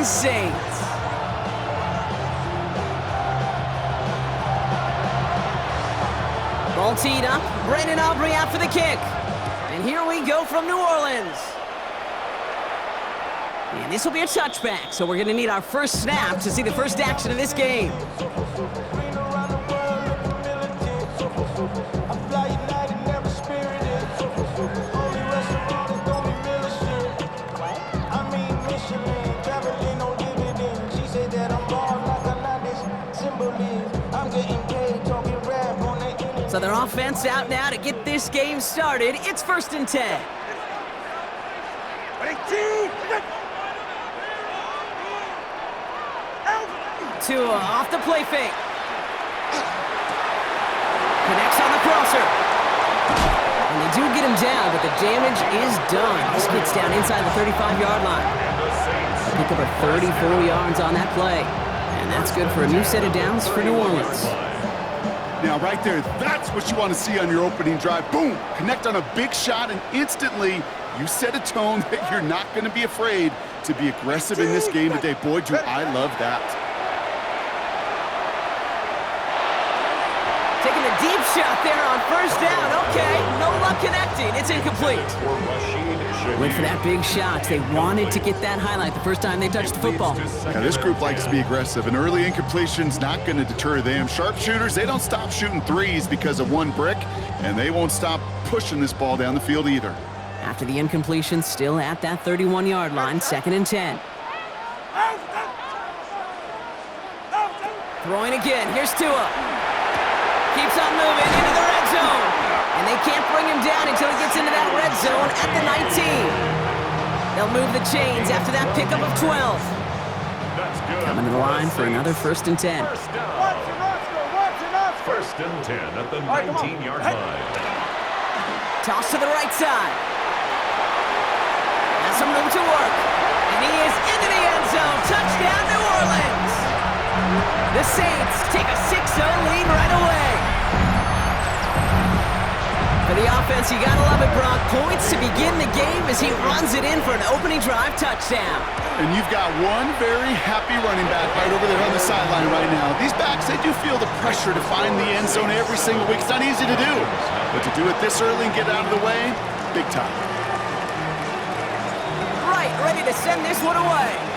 Orleans Saints. Ball teed up. Brandon Aubrey out for the kick. And here we go from New Orleans. And this will be a touchback, so we're going to need our first snap to see the first action of this game. So their offense out now to get this game started. It's 1st and 10. Tua off the play fake. Connects on the crosser. And they do get him down, but the damage is done. This gets down inside the 35-yard line. A pick up of 34 yards on that play. And that's good for a new set of downs for New Orleans. Now, right there, that's what you want to see on your opening drive. Boom! Connect on a big shot, and instantly you set a tone that you're not going to be afraid to be aggressive in this game today. Boy, do I love that. Taking a deep shot there on 1st down. Okay, no luck connecting. It's incomplete. Wait for that big shot. They wanted to get that highlight the first time they touched the football. Now, this group likes to be aggressive. An early incompletion's not going to deter them. Sharpshooters, they don't stop shooting threes because of one brick, and they won't stop pushing this ball down the field either. After the incompletion, still at that 31-yard line, 2nd and 10. Throwing again. Here's Tua. Keeps on moving into the red zone. And they can't bring him down until he gets into that red zone at the 19. They'll move the chains after that pickup of 12. Coming to the line for another 1st and 10. 1st and 10 at the 19-yard line. Toss to the right side. Has some room to work. And he is into the end zone. Touchdown, New Orleans. The Saints take a 6-0 lead right away. For the offense, you gotta love it, Brock. Points to begin the game as he runs it in for an opening drive touchdown. And you've got one very happy running back right over there on the sideline right now. These backs, they do feel the pressure to find the end zone every single week. It's not easy to do, but to do it this early and get out of the way, big time. Right, ready to send this one away.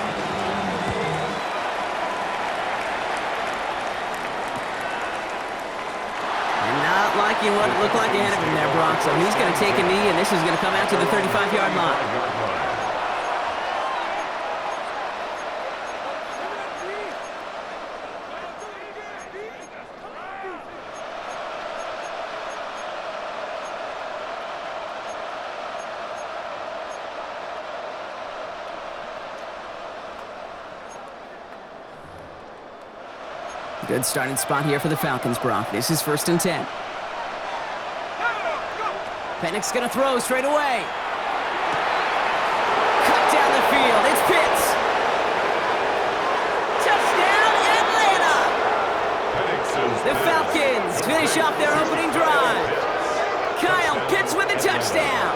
Liking what it looked like ahead of him there, Brock. So he's going to take a knee, and this is going to come out to the 35-yard line. Good starting spot here for the Falcons, Brock. This is 1st and 10. Pennick's going to throw straight away. Cut down the field. It's Pitts. Touchdown, Atlanta! The Falcons finish off their opening drive. Kyle Pitts with a touchdown.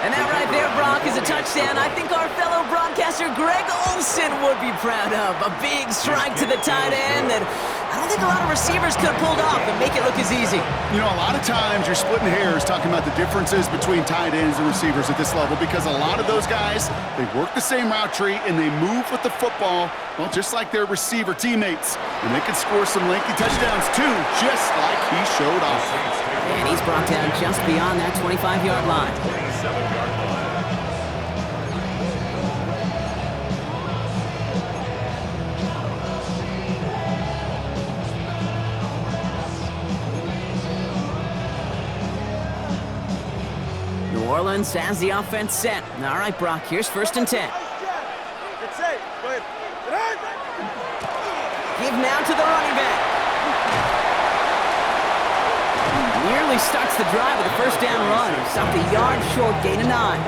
And that right there, Brock, is a touchdown I think our fellow broadcaster Greg Olsen would be proud of. A big strike to the tight end that I don't think a lot of receivers could have pulled off and make it look as easy. You know, a lot of times you're splitting hairs talking about the differences between tight ends and receivers at this level because a lot of those guys, they work the same route tree and they move with the football, well, just like their receiver teammates. And they can score some lengthy touchdowns too, just like he showed off. And he's brought down just beyond that 25-yard line. 27-yard line. New Orleans has the offense set. All right, Brock, here's 1st and 10. Give now to the running back. Nearly starts the drive with a 1st down run. Stopped a yard short, gain of 9.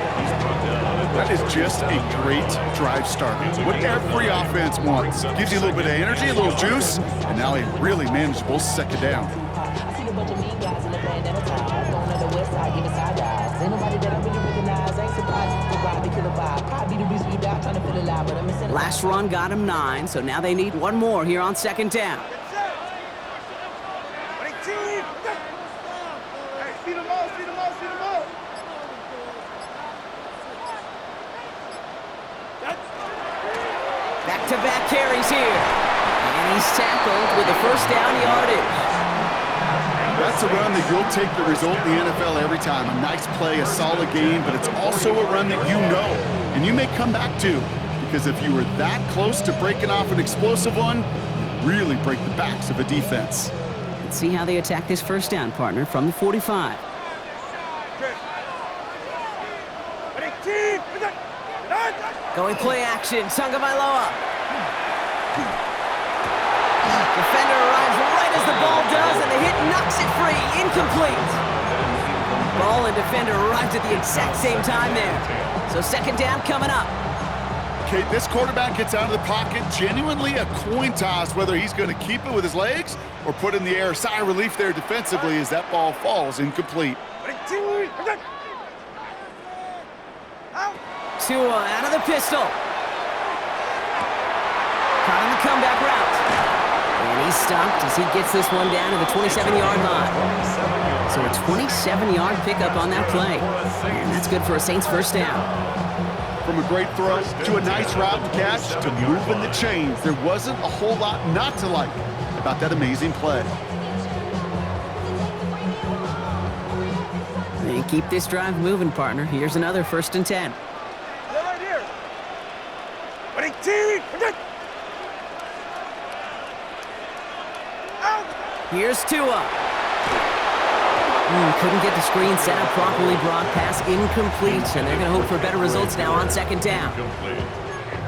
That is just a great drive start. What every offense wants. Gives you a little bit of energy, a little juice, and now a really manageable 2nd down. I see a bunch of mean guys in the Madden NFL, going on the west side, giving side guys. Ain't nobody that I really recognize. Ain't surprised to ride me to the vibe. I be the reason you die trying to feel alive, but I'm missing. Last run got him 9, so now they need one more here on second down. Back-to-back carries here. And he's tackled with the first down yardage. That's a run that you'll take the result in the NFL every time. A nice play, a solid game, but it's also a run that you know and you may come back to, because if you were that close to breaking off an explosive one, you really break the backs of a defense. Let's see how they attack this first down, partner, from the 45. Going play action, Tagovailoa. Defender arrives right as the ball does, and the hit knocks it free. Incomplete. Ball and defender arrived at the exact same time there. So second down coming up. Okay, this quarterback gets out of the pocket, genuinely a coin toss whether he's going to keep it with his legs or put in the air. Sigh of relief there defensively as that ball falls incomplete. Tua out of the pistol. Caught on the comeback route. And he's stopped as he gets this one down to the 27-yard line. So a 27-yard pickup on that play. And that's good for a Saints first down. From a great throw to a nice route to catch to moving the chains, there wasn't a whole lot not to like about that amazing play. They keep this drive moving, partner. Here's another 1st and 10. Here's Tua. Couldn't get the screen set up properly. Broad pass incomplete, and they're going to hope for better results now on second down.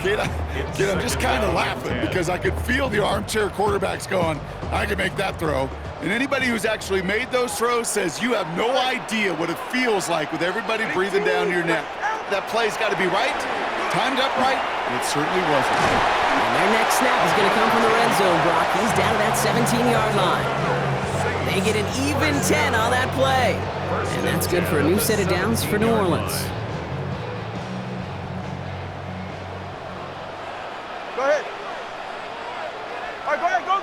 Kid, I'm just kind of laughing because I could feel the armchair quarterbacks going, I can make that throw. And anybody who's actually made those throws says you have no idea what it feels like with everybody breathing down your neck. That play's got to be right, timed up right, and it certainly wasn't. And their next snap is going to come from the red zone, Brock. He's down to that 17-yard line. They get an even 10 on that play. And that's good for a new set of downs for New Orleans. Go ahead. All right, go ahead. Go.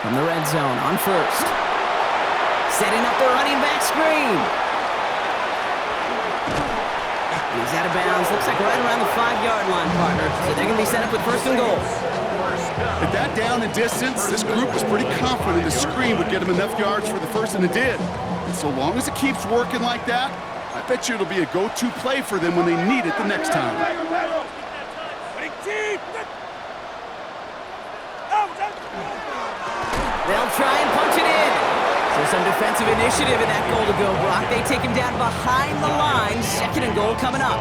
From the red zone on first. Setting up the running back screen. He's out of bounds. Looks like right around the 5-yard line, partner. So they're going to be set up with 1st and goal. At that down and distance, this group was pretty confident the screen would get them enough yards for the first, and it did. And so long as it keeps working like that, I bet you it'll be a go-to play for them when they need it the next time. They'll try and punch it in. So some defensive initiative in that goal to go, Brock. They take him down behind the line. 2nd and goal coming up.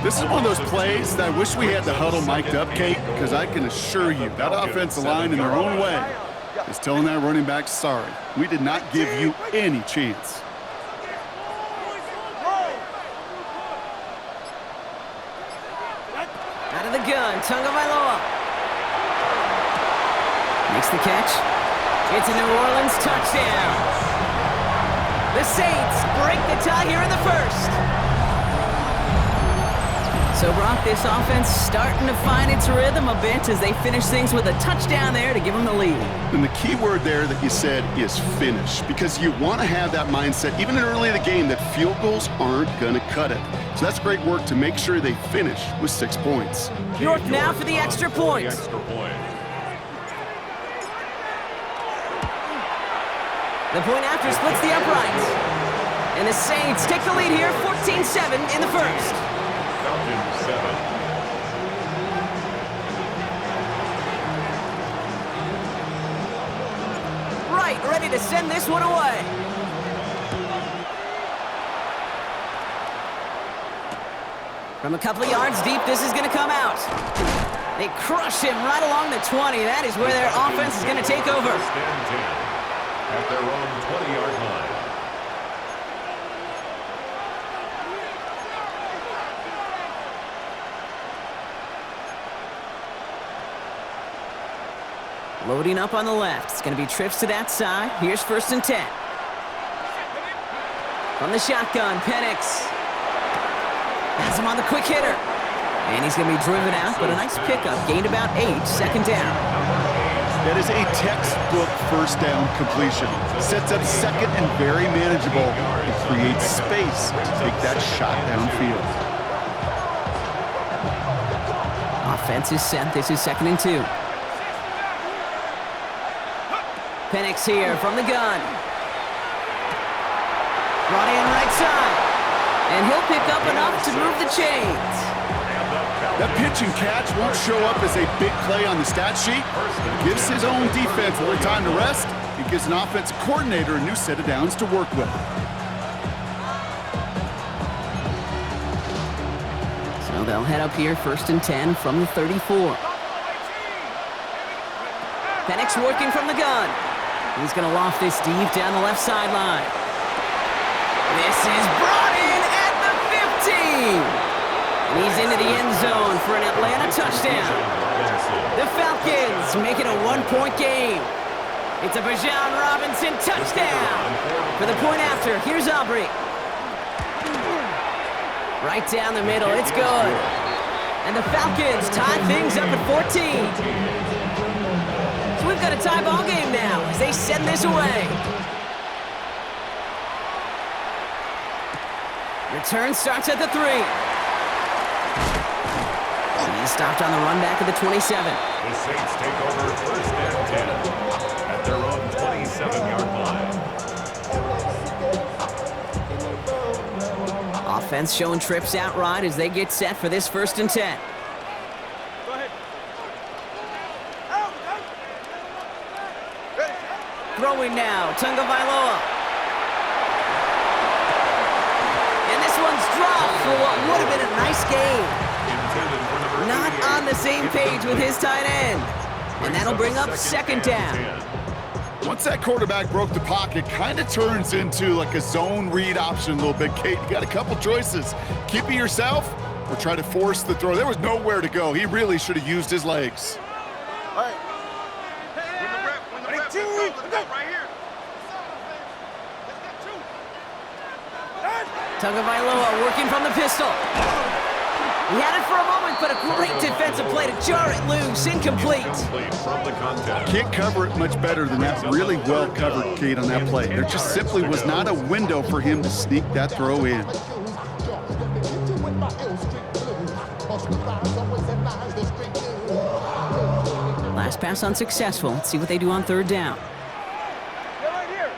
This is one of those plays that I wish we had the huddle mic'd up, Kate, because I can assure you that offensive line in their own way is telling that running back, sorry, we did not give you any chance. Out of the gun, Tagovailoa. Makes the catch. It's a New Orleans touchdown. The Saints break the tie here in the first. So, Brock, this offense starting to find its rhythm a bit as they finish things with a touchdown there to give them the lead. And the key word there that you said is finish, because you want to have that mindset, even early in the game, that field goals aren't going to cut it. So that's great work to make sure they finish with 6 points. York now for the extra point. The point after splits the uprights. And the Saints take the lead here, 14-7 in the first. Falcons 7. Right, ready to send this one away. From a couple of yards deep, this is going to come out. They crush him right along the 20. That is where their offense is going to take over. First and 10 at their own 20-yard line. Loading up on the left. It's going to be trips to that side. Here's 1st and 10. From the shotgun, Penix. Has him on the quick hitter. And he's going to be driven out, but a nice pickup. Gained about 8, second down. That is a textbook first down completion. Sets up second and very manageable. It creates space to take that shot downfield. Offense is set. This is 2nd and 2. Penix here from the gun. Brought in right side. And he'll pick up enough to move the chains. That pitch and catch won't show up as a big play on the stat sheet. It gives his own defense a little time to rest. It gives an offensive coordinator a new set of downs to work with. So they'll head up here 1st and 10 from the 34. Penix working from the gun. He's going to loft this deep down the left sideline. This is brought in at the 15. And he's into the end zone for an Atlanta touchdown. The Falcons make it a 1-point game. It's a Bijan Robinson touchdown. For the point after, here's Aubrey. Right down the middle, it's good. And the Falcons tie things up at 14. So we've got a tie ball game now as they send this away. Return starts at the 3. He's stopped on the run back at the 27. The Saints take over 1st and 10 at their own 27-yard line. Offense showing trips out right as they get set for this 1st and 10. Go ahead. Throwing now, Tunga Vailoa. And this one's dropped for what would have been a nice game. Not on the same page with his tight end. And that'll bring up 2nd down. Once that quarterback broke the pocket, kind of turns into like a zone read option a little bit, Kate. You got a couple choices. Keep it yourself or try to force the throw. There was nowhere to go. He really should have used his legs. All right. When the rep, let's go right here. Tunga Vailoa working from the pistol. He had it for a moment, but a great defensive play to jar it loose. Incomplete. From the contest. Can't cover it much better than that. Really well covered, Kate, on that play. There just simply was not a window for him to sneak that throw in. Last pass unsuccessful. Let's see what they do on 3rd down. Right here.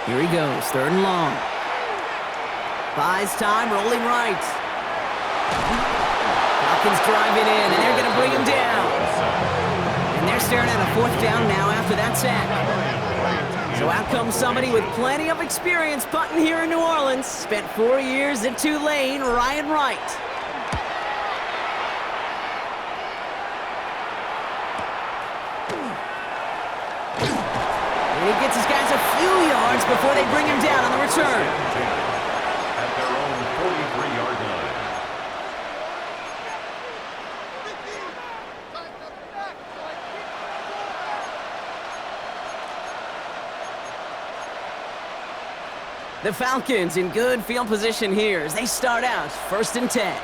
Here he goes, 3rd and long. Buys time, rolling right. Falcons driving in, and they're going to bring him down. And they're staring at a 4th down now after that sack. So out comes somebody with plenty of experience punting here in New Orleans. Spent 4 years at Tulane, Ryan Wright. And he gets his guys a few yards before they bring him down on the return. At their own 43-yard line. The Falcons in good field position here as they start out 1st and 10.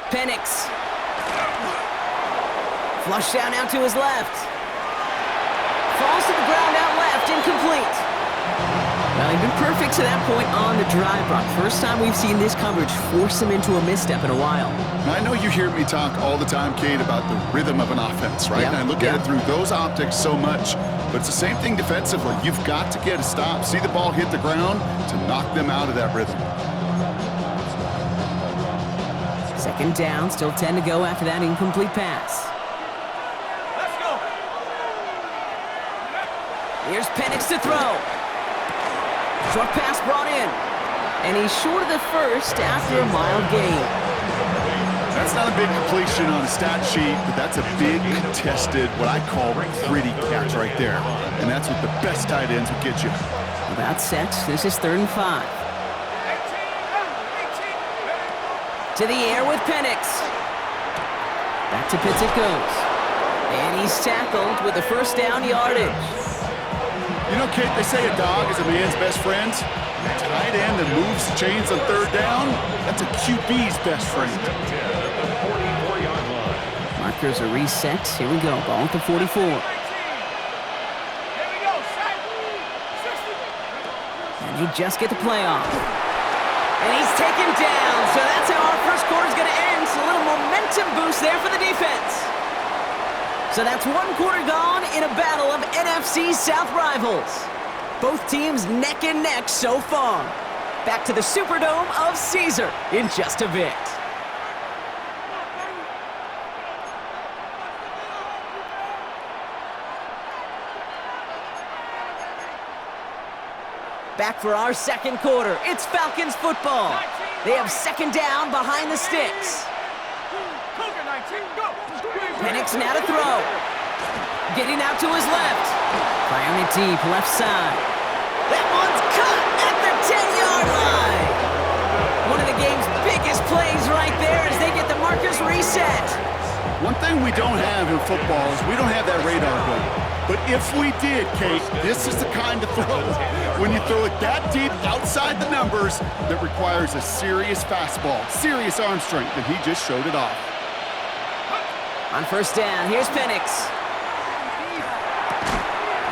Penix. Flush down out to his left. Falls to the ground out left, incomplete. Well, he's been perfect to that point on the drive, Brock. First time we've seen this coverage force him into a misstep in a while. Now, I know you hear me talk all the time, Kate, about the rhythm of an offense, right? Yeah. And I look at it through those optics so much, but it's the same thing defensively. You've got to get a stop, see the ball hit the ground to knock them out of that rhythm. 2nd down, still 10 to go after that incomplete pass. Let's go. Here's Penix to throw. Short pass brought in. And he's short of the first after a mild gain. That's not a big completion on a stat sheet, but that's a big contested, what I call gritty catch right there. And that's what the best tight ends will get you. About set. This is 3rd and 5. To the air with Penix. Back to Pitts it goes. And he's tackled with the first down yardage. You know, Kate, they say a dog is a man's best friend. Tight end that moves the chains on third down, that's a QB's best friend. Markers are reset. Here we go. Ball at the 44. And they just get the play off. And he's taken down. So that's how our first quarter is going to end. So a little momentum boost there for the defense. So that's one quarter gone in a battle of NFC South rivals. Both teams neck and neck so far. Back to the Superdome of Caesar in just a bit. Back for our second quarter. It's Falcons football. They have second down behind the sticks. Penix now to throw. Getting out to his left. Firing it deep, left side. That one's cut at the 10-yard line. One of the game's biggest plays right there as they get the markers reset. One thing we don't have in football is we don't have that radar gun. But if we did, Kate, this is the kind of throw, when you throw it that deep outside the numbers, that requires a serious fastball, serious arm strength, and he just showed it off. On first down, here's Penix.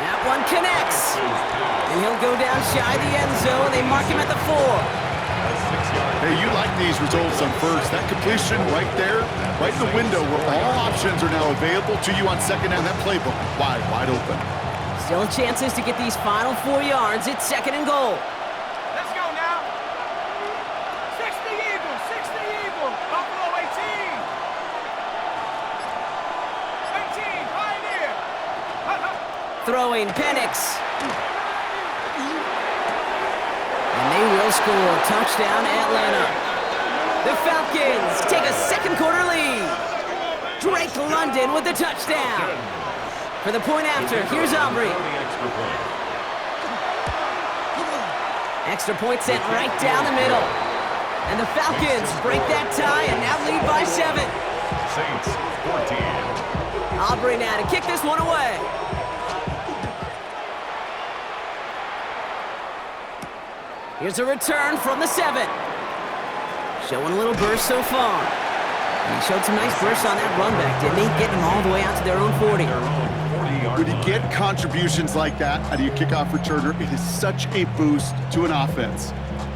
That one connects. And he'll go down shy of the end zone. They mark him at the 4. Hey, you like these results on first. That completion right there, right in the window where all options are now available to you on second down. That playbook wide open. Still chances to get these final 4 yards. It's second and goal. Let's go now. 60 Eagles, 60 Eagles. Buffalo 18. 18, Pioneer. Throwing Penix. And they will score. Touchdown, Atlanta. The Falcons take a second quarter lead. Drake London with the touchdown. For the point after, here's Aubrey. Extra point sent right down the middle. And the Falcons break that tie and now lead by 7. Saints 14. Aubrey now to kick this one away. Here's a return from the 7. Showing a little burst so far. And he showed some nice bursts on that run back, didn't he? Getting them all the way out to their own 40. When you get contributions like that out of your kickoff returner, it is such a boost to an offense.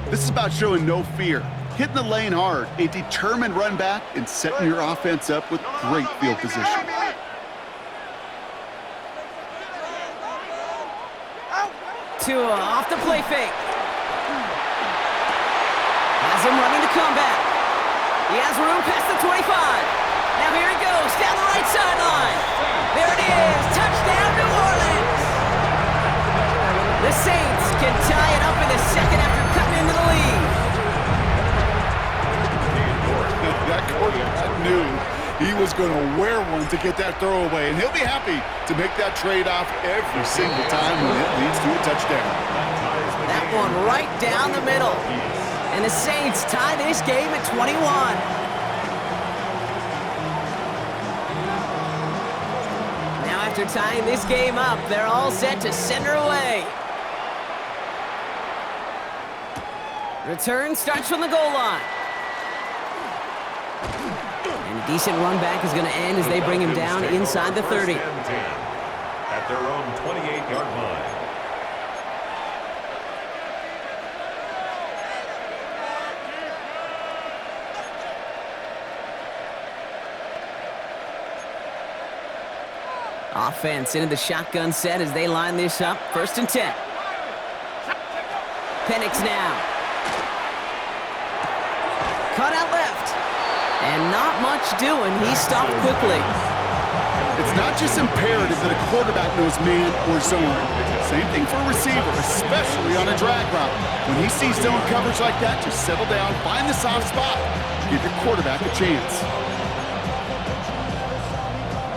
This is about showing no fear, hitting the lane hard, a determined run back, and setting your offense up with great field position. Tua off the play fake. Has him running the comeback. He has room past the 25. Now here he goes, down the right sideline. There it is, touchdown New Orleans. The Saints can tie it up in the second after cutting into the lead. That quarterback knew he was going to wear one to get that throwaway, and he'll be happy to make that trade-off every single time when it leads to a touchdown. That one right down the middle. And the Saints tie this game at 21. Now after tying this game up, they're all set to send her away. Return starts from the goal line. And a decent run back is going to end as they bring him down inside the 30. At their own 28-yard line. Offense into the shotgun set as they line this up. First and 10. Penix now. Cut out left. And not much doing. He stopped quickly. It's not just imperative that a quarterback knows man or zone. Same thing for a receiver, especially on a drag route. When he sees zone coverage like that, just settle down, find the soft spot, give your quarterback a chance.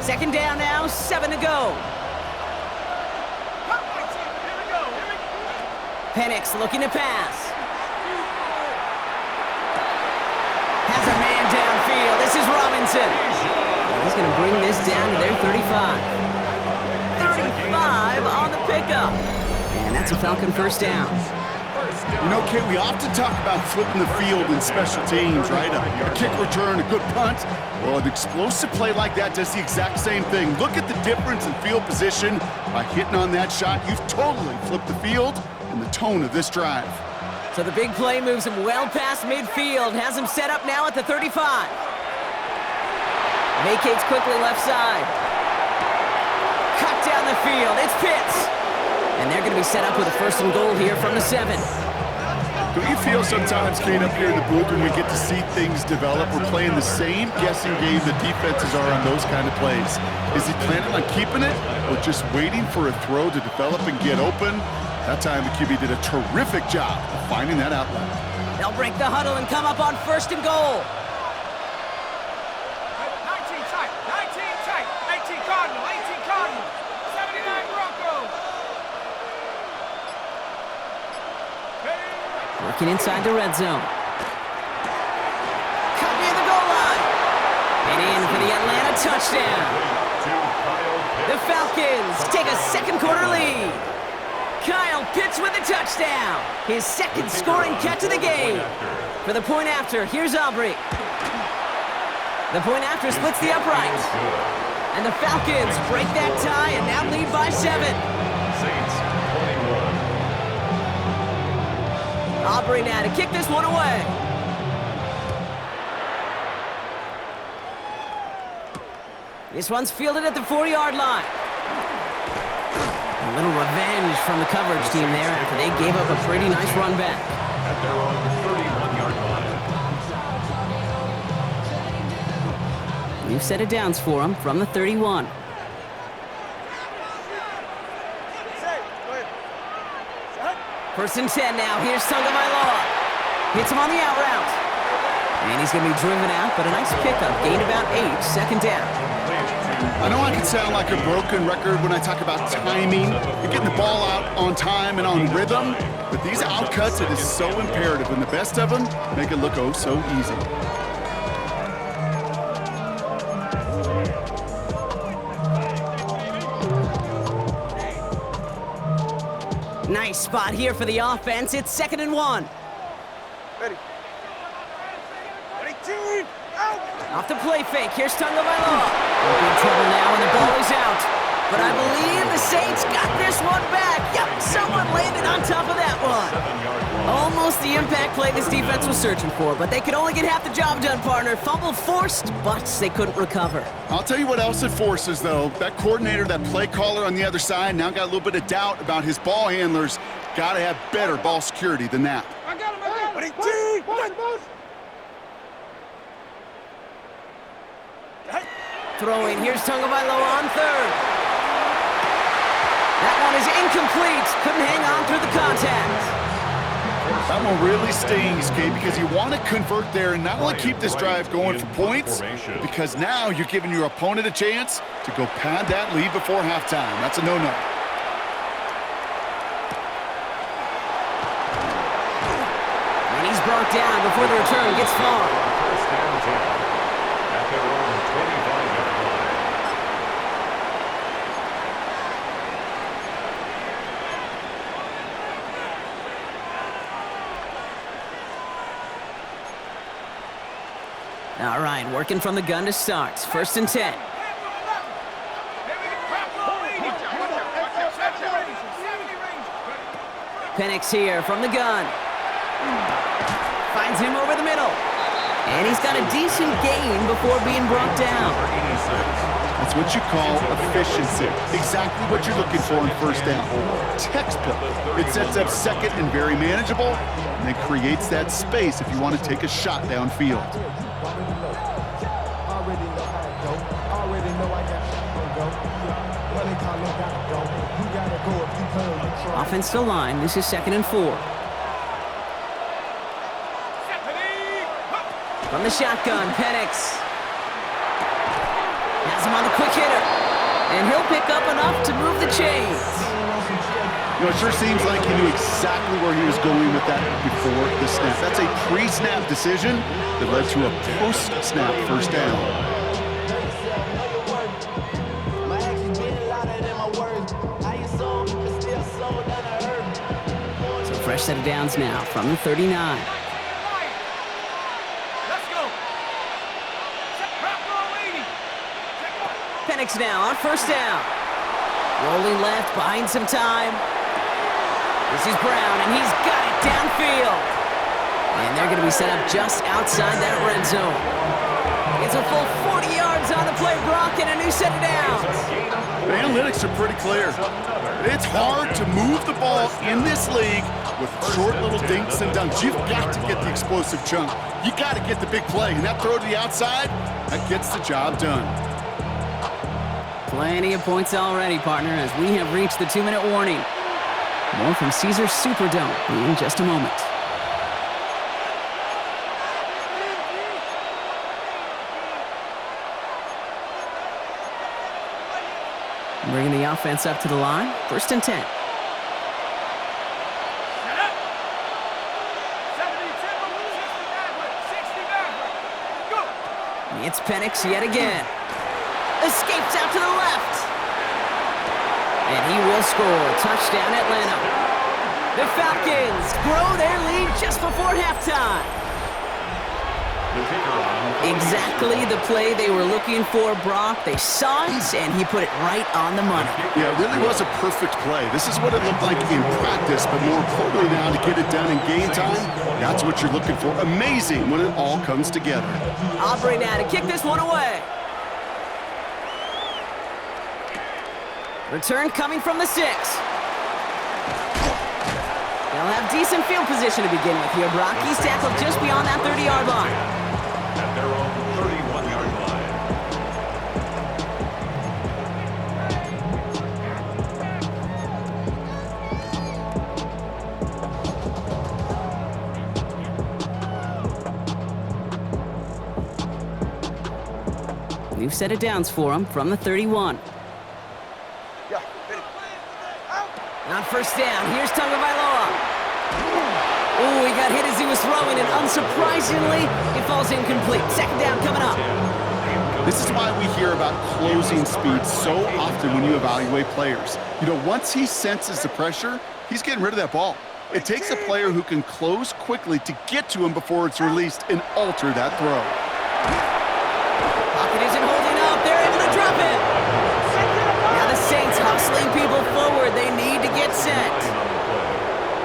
Second down now, 7 to go. Penix looking to pass. Has a man downfield. This is Robinson. He's going to bring this down to their 35. 35 on the pickup. And that's a Falcon first down. You know, Kate, we often talk about flipping the field in special teams, right? A kick return, a good punt. Well, an explosive play like that does the exact same thing. Look at the difference in field position. By hitting on that shot, you've totally flipped the field and the tone of this drive. So the big play moves him well past midfield, has him set up now at the 35. Vacates quickly left side. Cut down the field, it's Pitts. And they're going to be set up with a first and goal here from the 7. Don't you feel sometimes, Kate, up here in the booth when we get to see things develop? We're playing the same guessing game the defenses are on those kind of plays. Is he planning on keeping it or just waiting for a throw to develop and get open? That time the QB did a terrific job of finding that outlet. They'll break the huddle and come up on first and goal. 19 tight, 19 tight, 18 Cardinal, 18 Cardinal, 79 Broncos. Working inside the red zone. Cut near the goal line. And in for the Atlanta touchdown. The Falcons take a second quarter lead. Kyle Pitts with a touchdown. His second scoring catch of the game. For the point after, here's Aubrey. The point after splits the uprights. And the Falcons break that tie and now lead by 7. Saints 21. Aubrey now to kick this one away. This one's fielded at the 4-yard line. A little revenge from the coverage team there after they gave up a pretty nice run back. At their own 31-yard line. New set of downs for them from the 31. First and 10 now. Here's Tagovailoa. Hits him on the out route. And he's going to be driven out, but a nice pickup. Gained about 8. Second down. I know I can sound like a broken record when I talk about timing and getting the ball out on time and on rhythm, but these outcuts, it is so imperative, and the best of them make it look oh so easy. Nice spot here for the offense. It's 2nd and 1. Ready. Ready, 2, out. Off the play fake. Here's Tagovailoa. In trouble now, and the ball is out. But I believe the Saints got this one back. Yep, someone landed on top of that one. Almost the impact play this defense was searching for, but they could only get half the job done, partner. Fumble forced, but they couldn't recover. I'll tell you what else it forces, though. That coordinator, that play caller on the other side, now got a little bit of doubt about his ball handlers. Got to have better ball security than that. I got him, I got him. Ready, 2, 1. Throwing, here's Tagovailoa on 3rd. That one is incomplete. Couldn't hang on through the contact. That one really stings, Kate, because you want to convert there and not only keep this drive going for points, because now you're giving your opponent a chance to go pad that lead before halftime. That's a no-no. And he's brought down before the return gets far. First down 10. At their own 25-yard line. All right, working from the gun to start. 1st and 10. Penix here from the gun. Finds him over the middle. And he's got a decent gain before being brought down. That's what you call efficiency. Exactly what you're looking for in first down. Textbook. It sets up second and very manageable, and it creates that space if you want to take a shot downfield. Offensive line, this is 2nd and 4. From the shotgun, Penix. Has him on the quick hitter. And he'll pick up enough to move the chains. You know, it sure seems like he knew exactly where he was going with that before the snap. That's a pre-snap decision that led to a post-snap first down. set of downs now from the 39. Let's go. Penix now on first down. Rolling left, buying some time. This is Brown, and he's got it downfield. And they're going to be set up just outside that red zone. It's a full 40 yards on the play, Brock, and a new set of downs. The analytics are pretty clear. It's hard to move the ball in this league with short little dinks and dunks. You've got to get the explosive chunk. You got to get the big play, and that throw to the outside, that gets the job done. Plenty of points already, partner, as we have reached the 2-minute warning. More from Caesars Superdome in just a moment. Bringing the offense up to the line. 1st and 10. It's Penix yet again. Escapes out to the left. And he will score. Touchdown, Atlanta. The Falcons grow their lead just before halftime. Exactly the play they were looking for, Brock. They saw it, and he put it right on the money. Yeah, it really was a perfect play. This is what it looked like in practice, but more importantly now to get it done in game time, that's what you're looking for. Amazing when it all comes together. Aubrey now to kick this one away. Return coming from the 6. They'll have decent field position to begin with here, Brock. He's tackled just beyond that 30-yard line. At their own 31-yard line. New set of downs for him from the 31. On first down, here's Tagovailoa. Ooh, he got hit as he was throwing, and unsurprisingly, it falls incomplete. 2nd down coming up. This is why we hear about closing speed so often when you evaluate players. You know, once he senses the pressure, he's getting rid of that ball. It takes a player who can close quickly to get to him before it's released and alter that throw. Pocket isn't holding up. They're able to drop it. Now the Saints hustling people forward. They need to get set.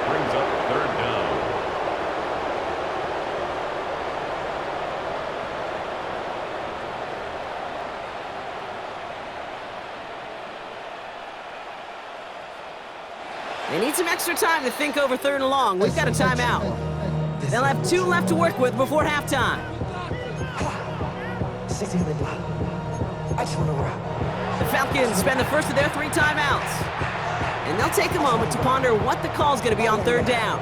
Brings up 3rd down. They need some extra time to think over 3rd and long. We've got a timeout. They'll have 2 left to work with before halftime. The Falcons spend the first of their 3 timeouts. And they'll take a moment to ponder what the call's going to be on 3rd down.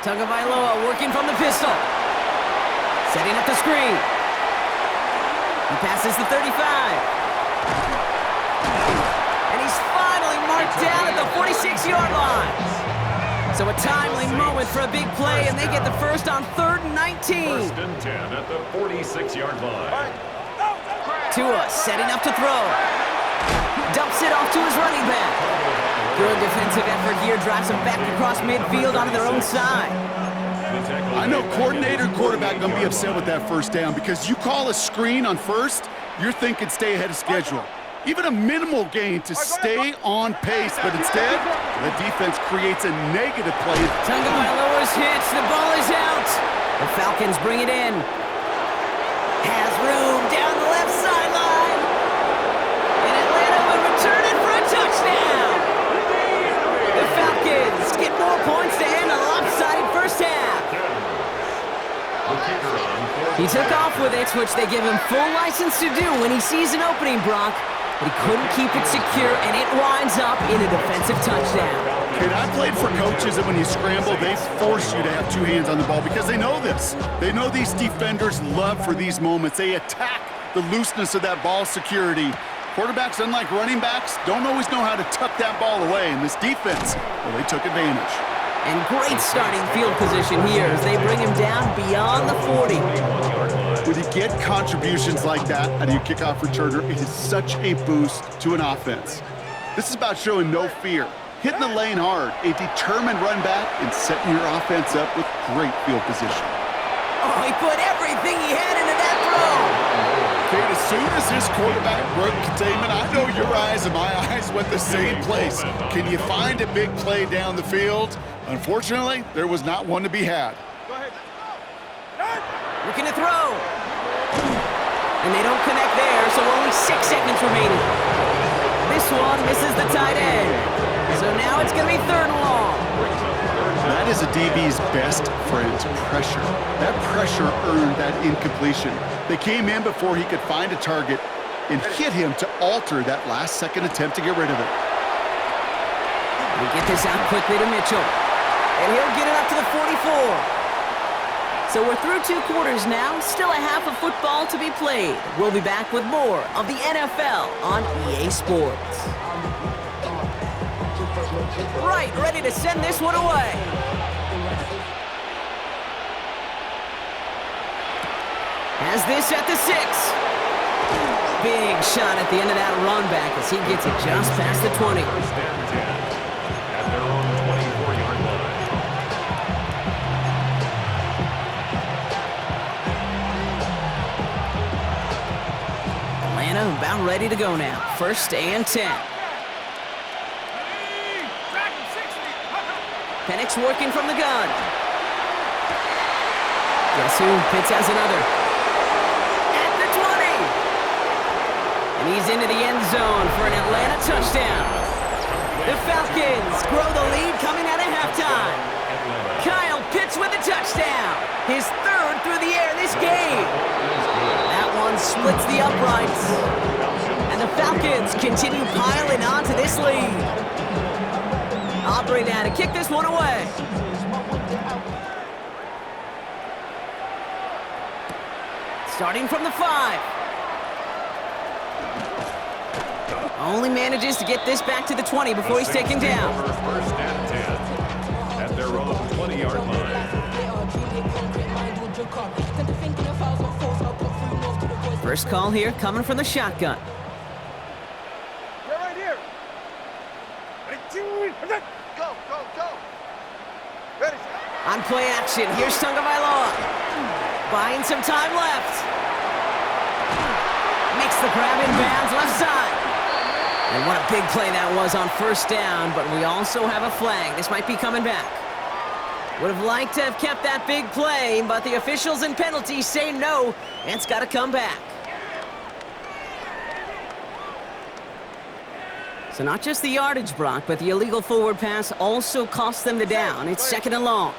Tagovailoa working from the pistol. Setting up the screen. He passes the 35. And he's finally marked down at the 46-yard line. So a timely moment for a big play, and they get the first on 3rd and 19. 1st and 10 at the 46-yard line. Tua setting up to throw. Dumps it off to his running back. Good defensive effort here, drives them back across midfield onto their own side. I know coordinator and quarterback going to be upset with that 1st down because you call a screen on 1st, you're thinking stay ahead of schedule. Even a minimal gain to stay on pace, but instead, the defense creates a negative play. Tagovailoa's hits, the ball is out. The Falcons bring it in. Has room down the left sideline. And Atlanta will return it for a touchdown. The Falcons get more points to end a lopsided first half. He took off with it, which they give him full license to do when he sees an opening, Brock. But he couldn't keep it secure, and it winds up in a defensive touchdown. Kid, I played for coaches that when you scramble, they force you to have 2 hands on the ball because they know this. They know these defenders love for these moments. They attack the looseness of that ball security. Quarterbacks, unlike running backs, don't always know how to tuck that ball away. And this defense, well, they took advantage. And great starting field position here as they bring him down beyond the 40. When you get contributions like that out of your kickoff returner, it is such a boost to an offense. This is about showing no fear, hitting the lane hard, a determined run back, and setting your offense up with great field position. Oh, he put everything he had into that throw. Kate, as soon as his quarterback broke containment, I know your eyes and my eyes went the same place. Can you find a big play down the field? Unfortunately, there was not one to be had. Looking to throw. And they don't connect there, so only 6 seconds remaining. This one misses the tight end. So now it's going to be 3rd and long. That is a DB's best friend, pressure. That pressure earned that incompletion. They came in before he could find a target and hit him to alter that last-second attempt to get rid of it. We get this out quickly to Mitchell. And he'll get it up to the 44. So we're through 2 quarters now. Still a half of football to be played. We'll be back with more of the NFL on EA Sports. Right, ready to send this one away. Has this at the 6. Big shot at the end of that run back as he gets it just past the 20. First and 10 at their own 24-yard line. Atlanta about ready to go now. 1st and 10. Penix working from the gun. Guess who? Pitts has another. At the 20. And he's into the end zone for an Atlanta touchdown. The Falcons grow the lead coming out of halftime. Kyle Pitts with a touchdown. His 3rd through the air this game. That one splits the uprights. And the Falcons continue piling on to this lead. Aubrey now to kick this one away. Starting from the 5. Only manages to get this back to the 20 before he's taken down. First and 10 at their own 20-yard line. First call here coming from the shotgun. They're right here. Go, go, go. Ready. On play action, here's Tagovailoa. Buying some time left. Makes the grab in bounds left side. And what a big play that was on 1st down, but we also have a flag. This might be coming back. Would have liked to have kept that big play, but the officials and penalties say no, and it's got to come back. So not just the yardage, Brock, but the illegal forward pass also cost them the down. It's 2nd and long.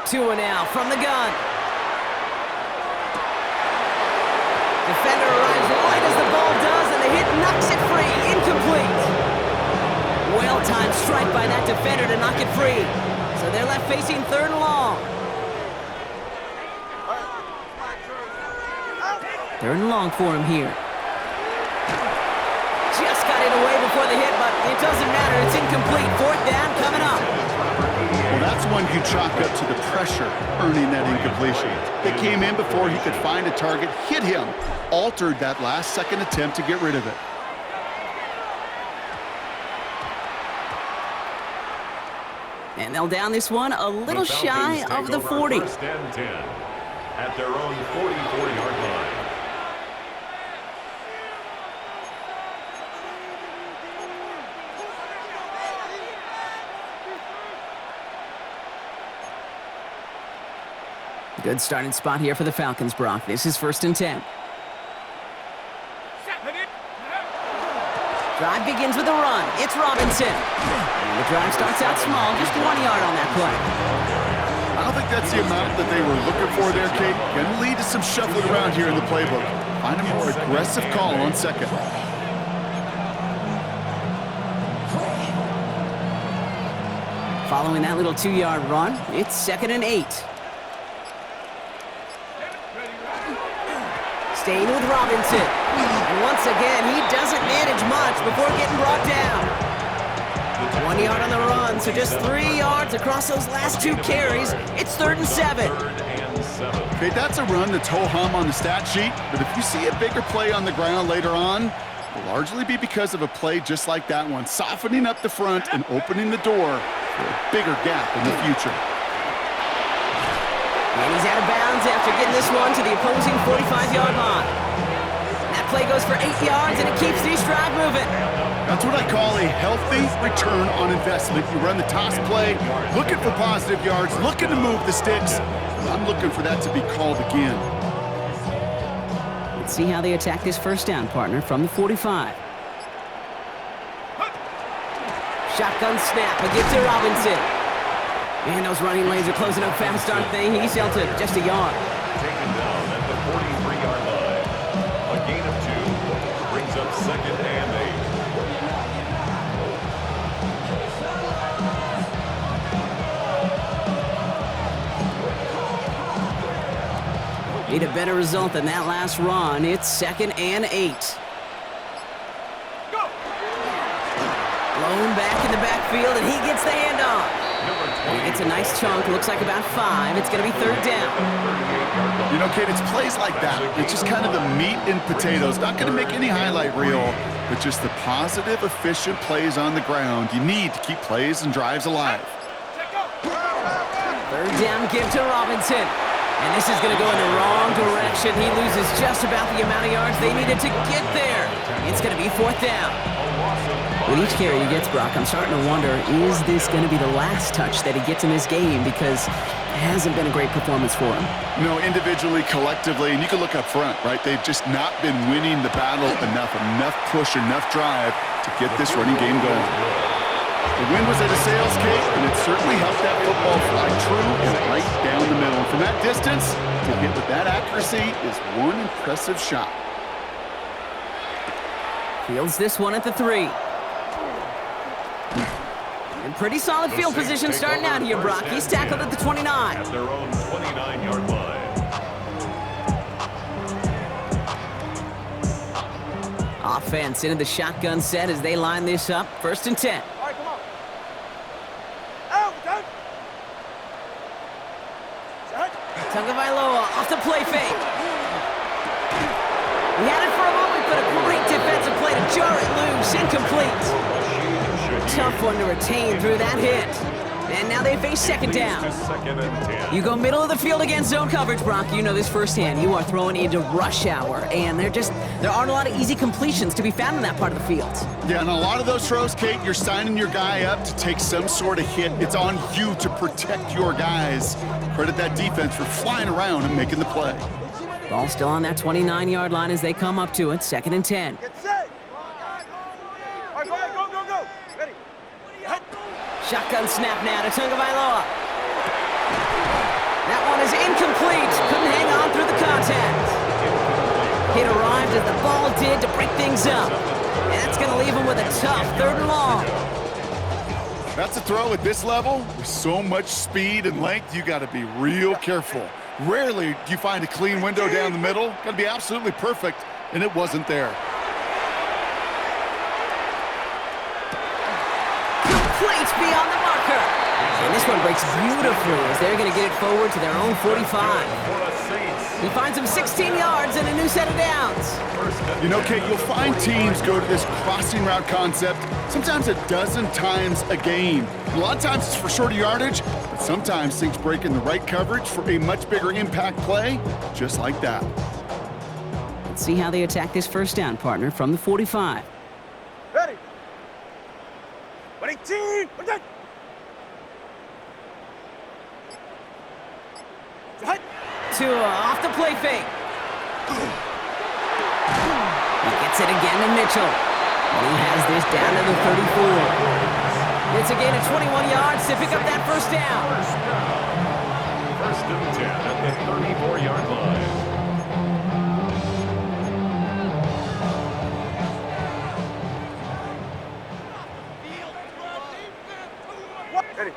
Tua now from the gun. Defender arrives right as the ball does, and the hit knocks it free. Incomplete. Well-timed strike by that defender to knock it free. So they're left facing 3rd and long. 3rd and long for him here. Just got it away before the hit, but it doesn't matter. It's incomplete. 4th down coming up. Well, that's one you chalk up to the pressure earning that incompletion. They came in before he could find a target, hit him, altered that last-second attempt to get rid of it. And they'll down this one a little shy of the 40. 1st and 10 at their own 44-yard line. Good starting spot here for the Falcons, Brock. This is 1st and 10. Drive begins with a run. It's Robinson. And the drive starts out small, just 1 yard on that play. I don't think that's the amount that they were looking for there, Kate. Going to lead to some shuffling around here in the playbook. Find a more aggressive call on 2nd. Following that little 2-yard run, it's 2nd and 8. Staying with Robinson. And once again, he doesn't manage much before getting brought down. 1 yard on the run, so just 3 yards across those last 2 carries. It's 3rd and 7. Okay, that's a run that's ho-hum on the stat sheet, but if you see a bigger play on the ground later on, it'll largely be because of a play just like that one, softening up the front and opening the door for a bigger gap in the future. And he's out of bounds after getting this one to the opposing 45-yard line. That play goes for 8 yards, and it keeps the drive moving. That's what I call a healthy return on investment. You run the toss play, looking for positive yards, looking to move the sticks. I'm looking for that to be called again. Let's see how they attack this first down, partner, from the 45. Shotgun snap, a give to Robinson. Man, those running lanes are closing up fast, aren't they? He's held to just a yard. Taken down at the 43-yard line. A gain of 2 brings up 2nd and 8. Need a better result than that last run. It's 2nd and 8. Blown back in the backfield, and he gets the handoff. And he gets a nice chunk. Looks like about 5. It's going to be 3rd down. You know, Kate, it's plays like that. It's just kind of the meat and potatoes. Not going to make any highlight reel, but just the positive, efficient plays on the ground. You need to keep plays and drives alive. 3rd down give to Robinson. And this is going to go in the wrong direction. He loses just about the amount of yards they needed to get there. It's going to be 4th down. With each carry he gets, Brock, I'm starting to wonder, is this going to be the last touch that he gets in this game? Because it hasn't been a great performance for him. You know, individually, collectively, and you can look up front, right? They've just not been winning the battle enough push, enough drive to get this running game going. The win was at a sales, Kate, and it certainly helped that football fly true and right down the middle. And from that distance, to hit with that accuracy is one impressive shot. Fields this one at the 3. And pretty solid field position starting out here, Brock. He's tackled at the 29. At their own 29-yard line. Offense into the shotgun set as they line this up. 1st and 10. All right, come on. Out, done. Tagovailoa off the play fake. He had it for a moment, but a great defensive play to jar it loose. Incomplete. Tough one to retain through that hit. And now they face 2nd down. You go middle of the field against zone coverage, Brock. You know this firsthand. You are throwing into rush hour, and there aren't a lot of easy completions to be found in that part of the field. Yeah, and a lot of those throws, Kate, you're signing your guy up to take some sort of hit. It's on you to protect your guys. Credit that defense for flying around and making the play. Ball still on that 29-yard line as they come up to it. 2nd and 10. Get set. All right, go. Ready. Shotgun snap now to Tagovailoa. That one is incomplete. Couldn't hang on through the contact. Hit arrived as the ball did to break things up. And that's going to leave him with a tough 3rd and long. That's a throw at this level. With so much speed and length, you got to be real careful. Rarely do you find a clean window down the middle. Got to be absolutely perfect, and it wasn't there. Complete beyond the marker. And this one breaks beautifully as they're going to get it forward to their own 45. He finds him 16 yards and a new set of downs. You know, Kate, you'll find teams go to this crossing route concept sometimes a dozen times a game. A lot of times it's for shorter yardage, but sometimes things break in the right coverage for a much bigger impact play, just like that. Let's see how they attack this first down, partner, from the 45. Ready. 18. Tua off the play fake. He gets it again to Mitchell. And he has this down to the 34. It's a gain of 21 yards to pick up that first down. 1st and 10 at the 34-yard line. Ready.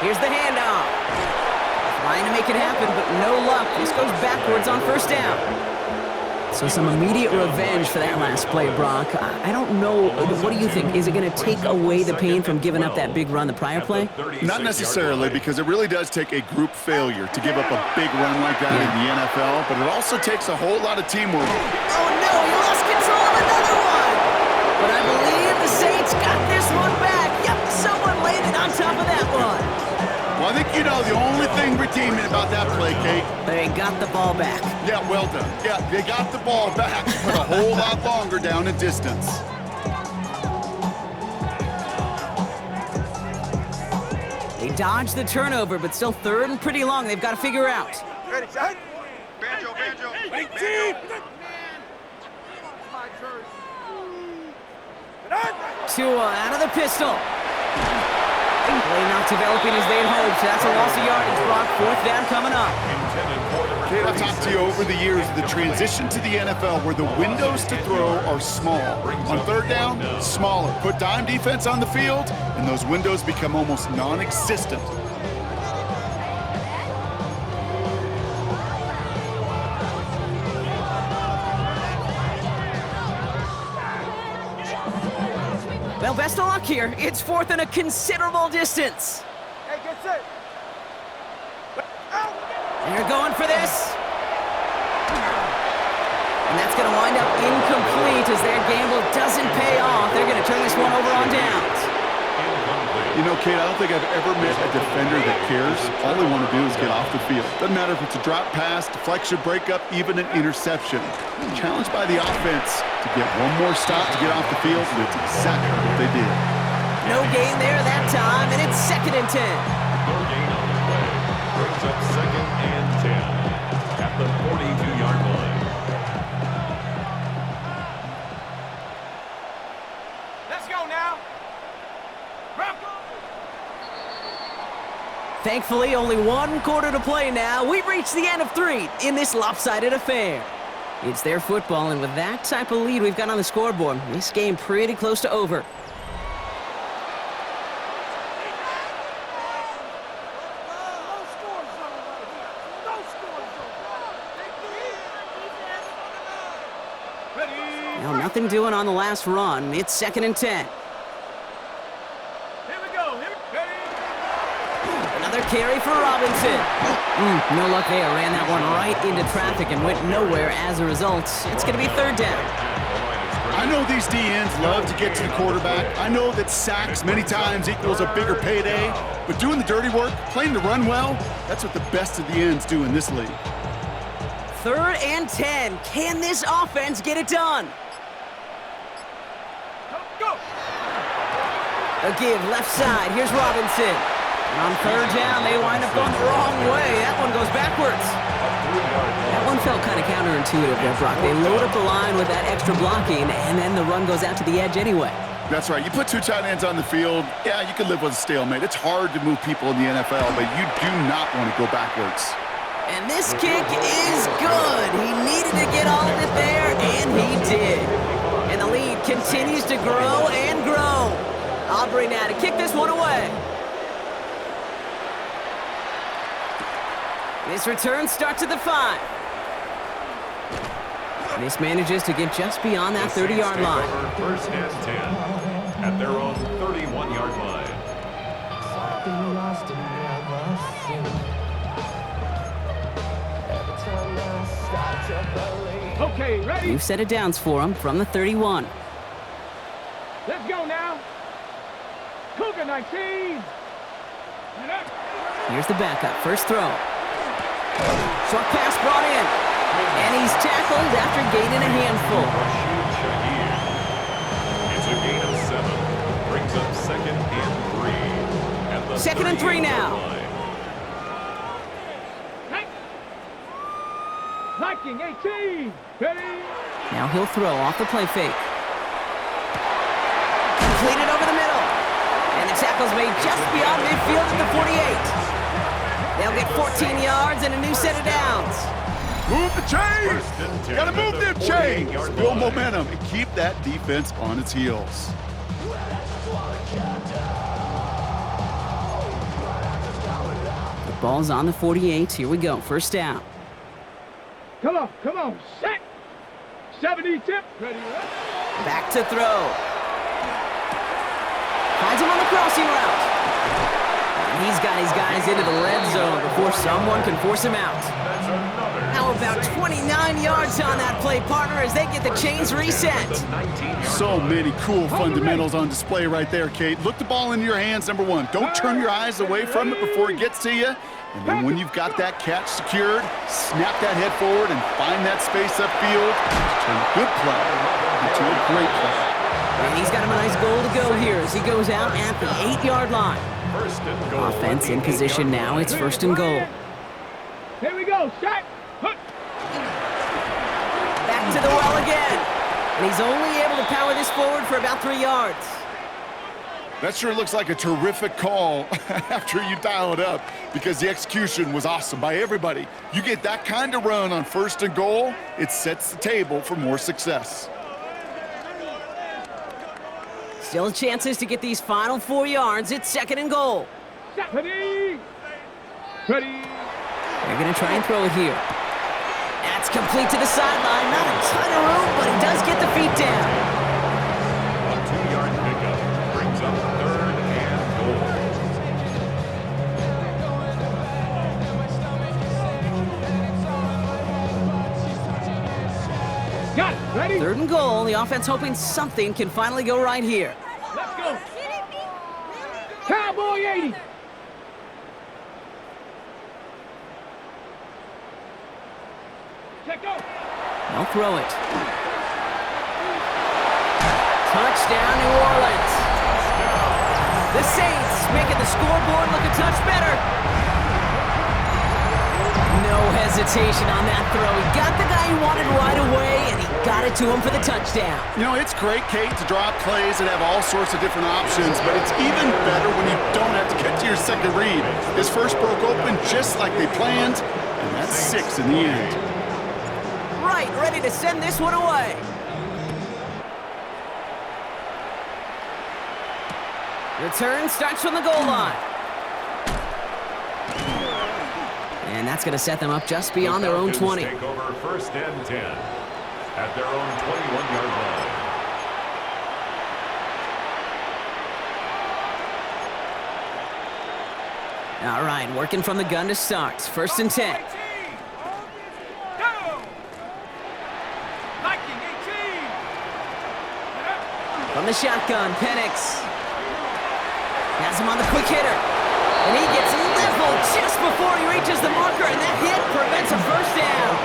Here's the handoff. Trying to make it happen, but no luck. This goes backwards on first down. So some immediate revenge for that last play, Brock. I don't know. What do you think? Is it going to take away the pain from giving up that big run the prior play? Not necessarily, because it really does take a group failure to give up a big run like that in the NFL, but it also takes a whole lot of teamwork. Oh, no, he lost control of another one. But I believe the Saints got this one back. Yep, someone landed on top of that one. Well, I think you know the only thing redeeming about that play, Kate. They got the ball back. Yeah, well done. Yeah, they got the ball back, but a whole lot longer down in distance. They dodged the turnover, but still third and pretty long. They've got to figure out. Ready, son? Banjo. 18. Tua out of the pistol. Play not developing as they had hoped. That's a loss of yardage, Brock. Fourth down coming up. Kate, I've talked to you over the years of the transition to the NFL where the windows to throw are small. On third down, smaller. Put dime defense on the field, and those windows become almost non-existent. Well, best of luck here. It's fourth and a considerable distance. Hey, get set. They're going for this. And that's going to wind up incomplete as their gamble doesn't pay off. They're going to turn this one over on downs. You know, Kate, I don't think I've ever met a defender that cares. All they want to do is get off the field. Doesn't matter if it's a drop pass, deflection, breakup, even an interception. Challenged by the offense to get one more stop to get off the field, and it's exactly what they did. No gain there that time, and it's 2nd and 10. No gain on the play. Brings up 2nd and 10 at the 42-yard line. Let's go now. Thankfully, only one quarter to play now. We've reached the end of 3 in this lopsided affair. It's their football, and with that type of lead we've got on the scoreboard, this game pretty close to over. Now, nothing doing on the last run. It's 2nd and 10. Here we go. Another carry for Robinson. No luck there. Ran that one right into traffic and went nowhere as a result. It's going to be 3rd down. I know these DNs love to get to the quarterback. I know that sacks many times equals a bigger payday, but doing the dirty work, playing the run well, that's what the best of the ends do in this league. 3rd and 10. Can this offense get it done? Go. A give left side. Here's Robinson. And on 3rd down, they wind up going the wrong way. That one goes backwards. That one felt kind of counterintuitive there, Brock. They load up the line with that extra blocking, and then the run goes out to the edge anyway. That's right. You put 2 tight ends on the field, yeah, you can live with a stalemate. It's hard to move people in the NFL, but you do not want to go backwards. And this kick is good. He needed to get all of it there, and he did. And the lead continues to grow and grow. Aubrey now to kick this one away. This return starts at the 5. This manages to get just beyond that 30-yard line. 1st and 10 at their own 31-yard line. Okay, ready? New set of downs for him from the 31. Let's go now. Cougar 19. Here's the backup. First throw. Short pass brought in. And he's tackled after gaining a handful. It's a gain of 7. Brings up 2nd and 3 at the 2nd and 3 now. line. Viking 18. Ready? Now he'll throw off the play fake. Completed over the middle. And the tackle's made just beyond midfield at the 48. They'll get 14 yards and a new set of downs. Move the chains! Gotta move them chains! Build momentum and keep that defense on its heels. Ball's on the 48. Here we go. First down. Come on, set. 70 tip. Ready, Back to throw. Finds him on the crossing route. And he's got his guys into the red zone before someone can force him out. How about 29 yards on that play, partner, as they get the chains reset? So many cool fundamentals on display right there, Kate. Look the ball into your hands, number one. Don't turn your eyes away from it before it gets to you. And then when you've got that catch secured, snap that head forward and find that space upfield. Turn a good play into a great play. And he's got him a nice goal to go here as he goes out at the 8-yard line. Offense in position now. It's first and goal. Here we go, set. Back to the well again. And he's only able to power this forward for about 3 yards. That sure looks like a terrific call after you dial it up, because the execution was awesome by everybody. You get that kind of run on first and goal, it sets the table for more success. Still chances to get these final 4 yards. It's second and goal. Ready. They're going to try and throw it here. That's complete to the sideline. Not a ton of room, but he does get the feet down. A 2-yard pickup brings up third and goal. Got it. Ready? Third and goal. The offense hoping something can finally go right here. Let's go. Cowboy 80. Check go. They'll throw it. Touchdown, New Orleans. The Saints making the scoreboard look a touch better. No hesitation on that throw. He got the guy he wanted right away, and he got it to him for the touchdown. You know, it's great, Kate, to draw up plays and have all sorts of different options, but it's even better when you don't have to get to your second read. His first broke open just like they planned, and that's 6 in the end. Right, ready to send this one away. Return starts from the goal line. And that's going to set them up just beyond their own 20. Take over first and 10 at their own 21-yard line. All right, working from the gun to start. First and 10. From the shotgun, Penix has him on the quick hitter. And he gets leveled just before he reaches the marker, and that hit prevents a first down.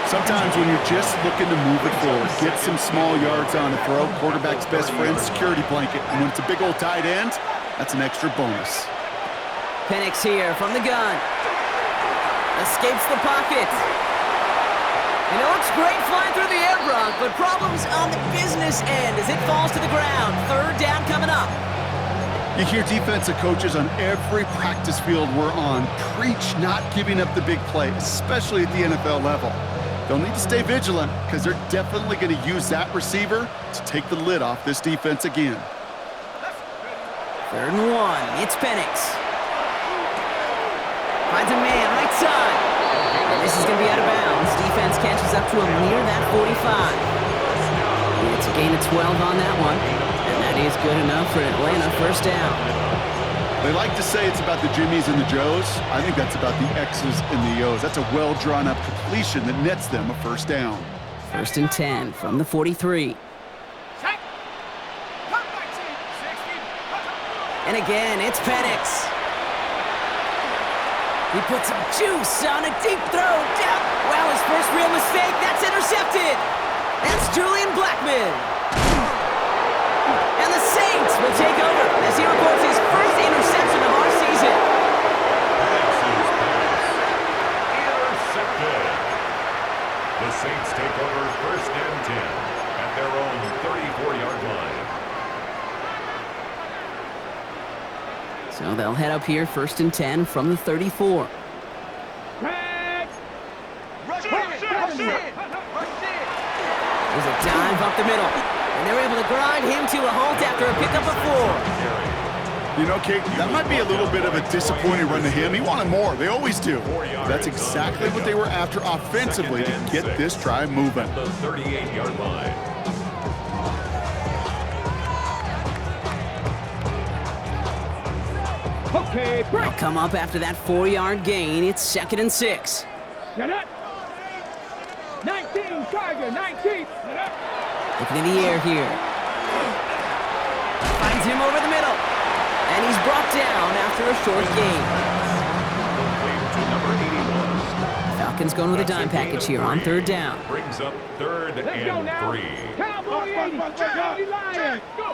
Sometimes when you're just looking to move it forward, get some small yards on the throw, quarterback's best friend, security blanket. And when it's a big old tight end, that's an extra bonus. Penix here from the gun. Escapes the pocket. And it looks great flying through the air, Brock, but problems on the business end as it falls to the ground. Third down coming up. You hear defensive coaches on every practice field we're on preach not giving up the big play, especially at the NFL level. They'll need to stay vigilant because they're definitely going to use that receiver to take the lid off this defense again. Third and 1. It's Penix. Finds a man right side. And this is going to be out of bounds. Defense catches up to him near that 45. And it's a gain of 12 on that one. And that is good enough for Atlanta. First down. They like to say it's about the Jimmies and the Joes. I think that's about the X's and the O's. That's a well-drawn-up completion that nets them a first down. First and 10 from the 43. And again, it's Penix. He puts some juice on a deep throw. Down. Wow, his first real mistake. That's intercepted. That's Julian Blackman. And the Saints will take over as he records his first interception of our season. Intercepted. The Saints take over first and 10 at their own 34-yard line. So they'll head up here, first and 10 from the 34. There's a dive up the middle, and they're able to grind him to a halt after a pickup of 4. You know, Kate, that might be a little bit of a disappointing run to him. He wanted more. They always do. That's exactly what they were after offensively to get this drive moving. The 38-yard line. Okay, They'll break. come up after that 4-yard gain. It's 2nd and 6. Set up. 19, Tiger, 19. Set up. Looking in the air here. Finds him over the middle. And he's brought down after a short gain. To number 81. Falcons going with a dime package here on 3rd down. Brings up 3rd Let's go and now. 3. Cowboy 80. Cowboy Lions. Go.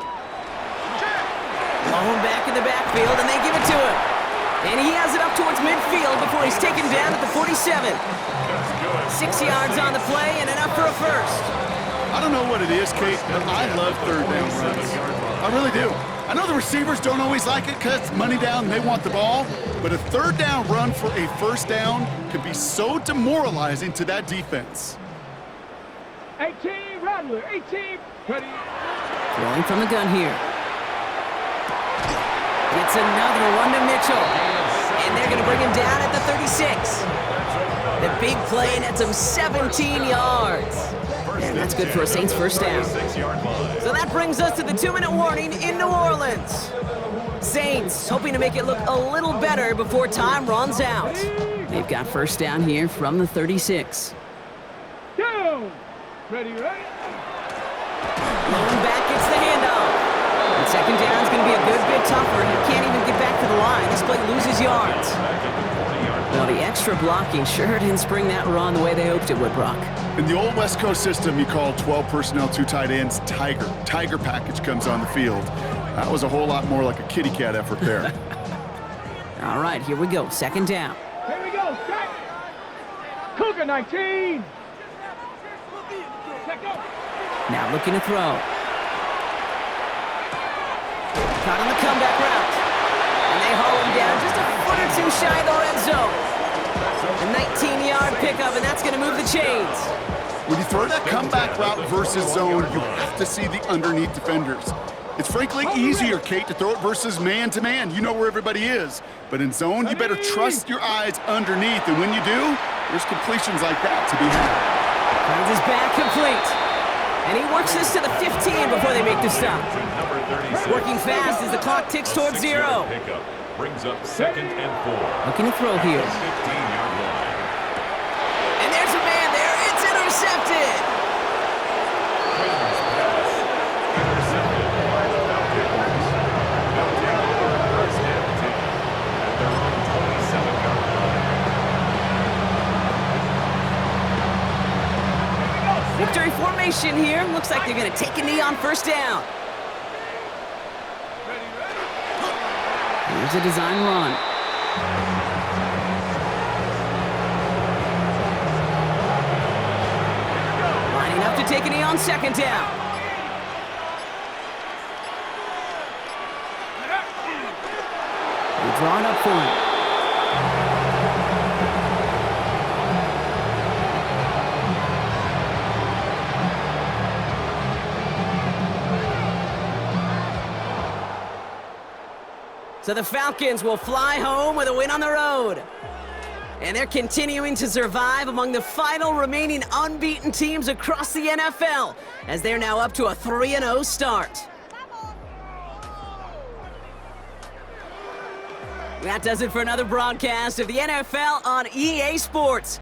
Blown back in the backfield, and they give it to him. And he has it up towards midfield before he's taken down at the 47. 6 yards on the play and enough for a first. I don't know what it is, Kate, but I love 3rd down runs. I really do. I know the receivers don't always like it because it's money down and they want the ball, but a 3rd down run for a 1st down can be so demoralizing to that defense. 18, Rattler. 18. Ready. Throwing from the gun here. It's another one to Mitchell. And they're going to bring him down at the 36. The big play nets him 17 yards. And that's good for a Saints 1st down. So that brings us to the 2-minute warning in New Orleans. Saints hoping to make it look a little better before time runs out. They've got 1st down here from the 36. Down. Ready, ready. Going back, it's the handoff. And 2nd down is going to be a good bit tougher. He can't even get back to the line. This play loses yards. Well, the extra blocking sure didn't spring that run the way they hoped it would, Brock. In the old West Coast system, you call 12 personnel, 2 tight ends, Tiger. Tiger package comes on the field. That was a whole lot more like a kitty cat effort there. All right, here we go. 2nd down. Here we go. Strike. Cougar 19. Let go. Now looking to throw. Caught on the comeback route. And they haul him down just a foot or 2 shy of the red zone. A 19-yard pickup, and that's going to move the chains. When you throw that comeback route versus zone, you have to see the underneath defenders. It's frankly easier, Kate, to throw it versus man-to-man. You know where everybody is. But in zone, you better trust your eyes underneath. And when you do, there's completions like that to be had. Finds his back complete. And he works this to the 15 before they make the stop. Working fast as the clock ticks towards 0. Brings up 2nd and 4. Looking to throw here. 15-yard line. And there's a man there. It's intercepted. Intercepted by the Falcons. Now taking over first and 10 at their own 27-yard line. Victory formation here. Looks like they're going to take a knee on 1st down. Here's a design run. Lining up to take a knee on 2nd down. They're drawing up for him. So the Falcons will fly home with a win on the road. And they're continuing to survive among the final remaining unbeaten teams across the NFL, as they're now up to a 3-0 start. That does it for another broadcast of the NFL on EA Sports.